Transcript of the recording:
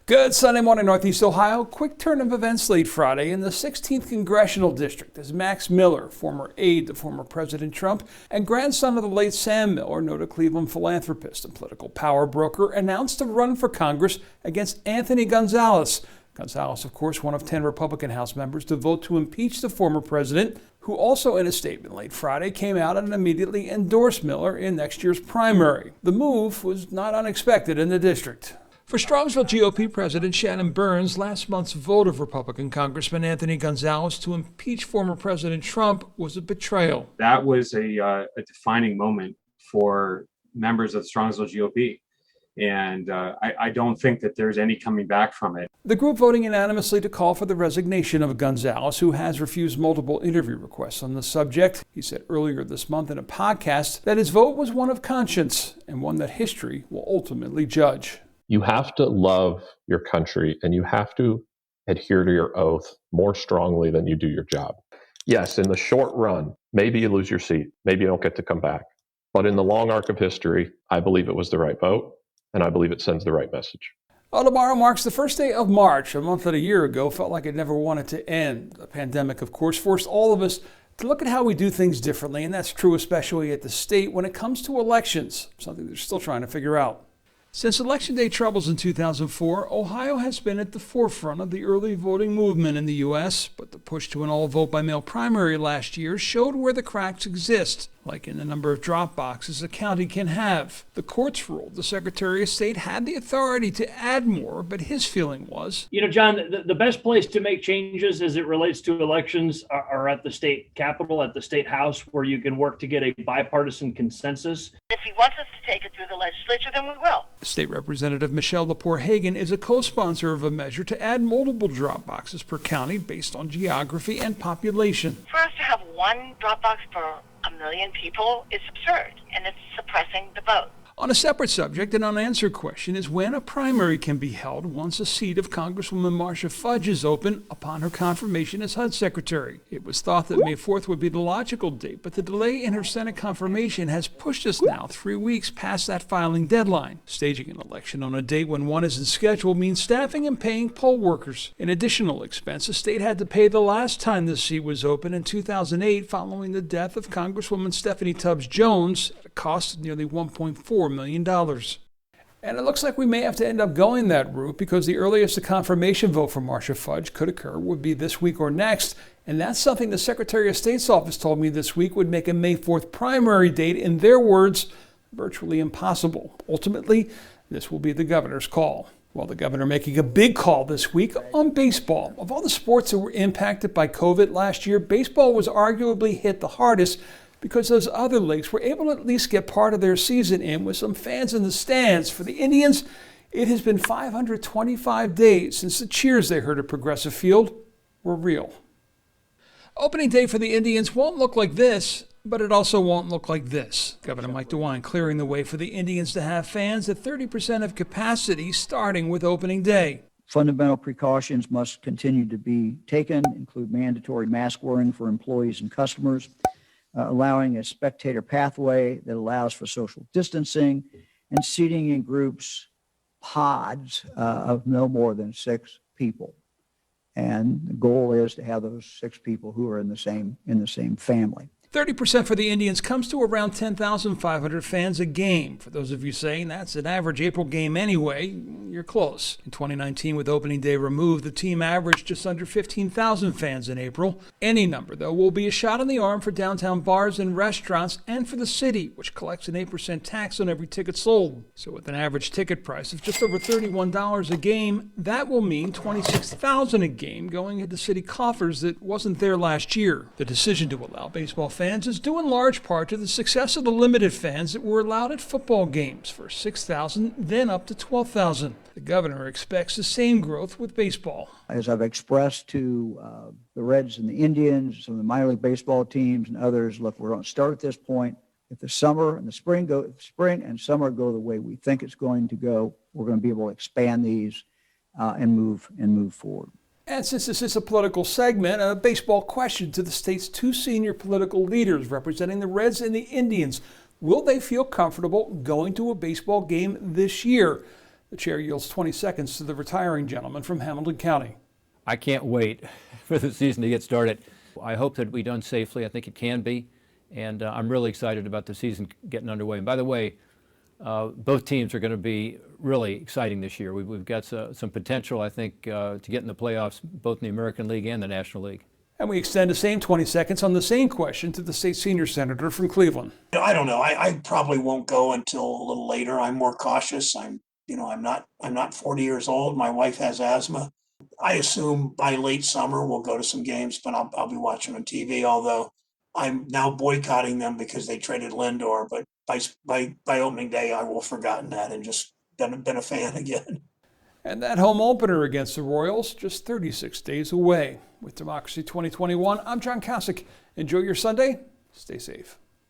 Good Sunday morning, Northeast Ohio. Quick turn of events late Friday in the 16th Congressional District as Max Miller, former aide to former President Trump and grandson of the late Sam Miller, noted Cleveland philanthropist and political power broker, announced a run for Congress against Anthony Gonzalez. Gonzalez, of course, one of 10 Republican House members to vote to impeach the former president, who also in a statement late Friday came out and immediately endorsed Miller in next year's primary. The move was not unexpected in the district. For Strongsville GOP President Shannon Burns, last month's vote of Republican Congressman Anthony Gonzalez to impeach former President Trump was a betrayal. That was a defining moment for members of the Strongsville GOP. And I don't think that there's any coming back from it. The group voting unanimously to call for the resignation of Gonzalez, who has refused multiple interview requests on the subject. He said earlier this month in a podcast that his vote was one of conscience and one that history will ultimately judge. You have to love your country and you have to adhere to your oath more strongly than you do your job. Yes, in the short run, maybe you lose your seat, maybe you don't get to come back. But in the long arc of history, I believe it was the right vote, and I believe it sends the right message. Well, tomorrow marks the first day of March. A month and a year ago felt like it never wanted to end. The pandemic, of course, forced all of us to look at how we do things differently, and that's true especially at the state when it comes to elections, something they're still trying to figure out. Since Election Day troubles in 2004, Ohio has been at the forefront of the early voting movement in the U.S., but the push to an all-vote by mail primary last year showed where the cracks exist, like in the number of drop boxes a county can have. The courts ruled the Secretary of State had the authority to add more, but his feeling was, John, the best place to make changes as it relates to elections are at the state capitol, at the state house, where you can work to get a bipartisan consensus. If he wants us to take it through the legislature, then we will. State Representative Michelle Lepore-Hagan is a co-sponsor of a measure to add multiple drop boxes per county based on geography and population. For us to have one drop box per 1 million people is absurd, and it's suppressing the vote. On a separate subject, an unanswered question is when a primary can be held once a seat of Congresswoman Marcia Fudge is open upon her confirmation as HUD Secretary. It was thought that May 4th would be the logical date, but the delay in her Senate confirmation has pushed us now 3 weeks past that filing deadline. Staging an election on a date when one isn't scheduled means staffing and paying poll workers. An additional expense the state had to pay the last time the seat was open in 2008 following the death of Congresswoman Stephanie Tubbs Jones at a cost of nearly $1.4 million. And it looks like we may have to end up going that route because the earliest a confirmation vote for Marcia Fudge could occur would be this week or next. And that's something the Secretary of State's office told me this week would make a May 4th primary date, in their words, virtually impossible. Ultimately, this will be the governor's call. Well, the governor making a big call this week on baseball. Of all the sports that were impacted by COVID last year, baseball was arguably hit the hardest because those other leagues were able to at least get part of their season in with some fans in the stands. For the Indians, it has been 525 days since the cheers they heard at Progressive Field were real. Opening day for the Indians won't look like this, but it also won't look like this. Governor Mike DeWine clearing the way for the Indians to have fans at 30% of capacity starting with opening day. Fundamental precautions must continue to be taken, include mandatory mask wearing for employees and customers, allowing a spectator pathway that allows for social distancing, and seating in groups, pods of no more than 6 people. And the goal is to have those 6 people who are in the same family. 30% for the Indians comes to around 10,500 fans a game. For those of you saying that's an average April game anyway, you're close. In 2019, with opening day removed, the team averaged just under 15,000 fans in April. Any number, though, will be a shot in the arm for downtown bars and restaurants and for the city, which collects an 8% tax on every ticket sold. So with an average ticket price of just over $31 a game, that will mean $26,000 a game going into city coffers that wasn't there last year. The decision to allow baseball fans is due in large part to the success of the limited fans that were allowed at football games, first 6,000, then up to 12,000. The governor expects the same growth with baseball. As I've expressed to the Reds and the Indians, some of the minor league baseball teams and others, look, we're going to start at this point. If the summer and the spring and summer go the way we think it's going to go, we're going to be able to expand these and move forward. And since this is a political segment, a baseball question to the state's 2 senior political leaders representing the Reds and the Indians. Will they feel comfortable going to a baseball game this year? The chair yields 20 seconds to the retiring gentleman from Hamilton County. I can't wait for the season to get started. I hope that it'll be done safely. I think it can be. And I'm really excited about the season getting underway. And by the way, both teams are going to be really exciting this year. We've got some potential, I think, to get in the playoffs, both in the American League and the National League. And we extend the same 20 seconds on the same question to the state senior senator from Cleveland. I don't know. I probably won't go until a little later. I'm more cautious. I'm not 40 years old. My wife has asthma. I assume by late summer we'll go to some games, but I'll be watching on TV. Although I'm now boycotting them because they traded Lindor. But by opening day, I will have forgotten that and just been a fan again. And that home opener against the Royals just 36 days away. With Democracy 2021, I'm John Kosich. Enjoy your Sunday. Stay safe.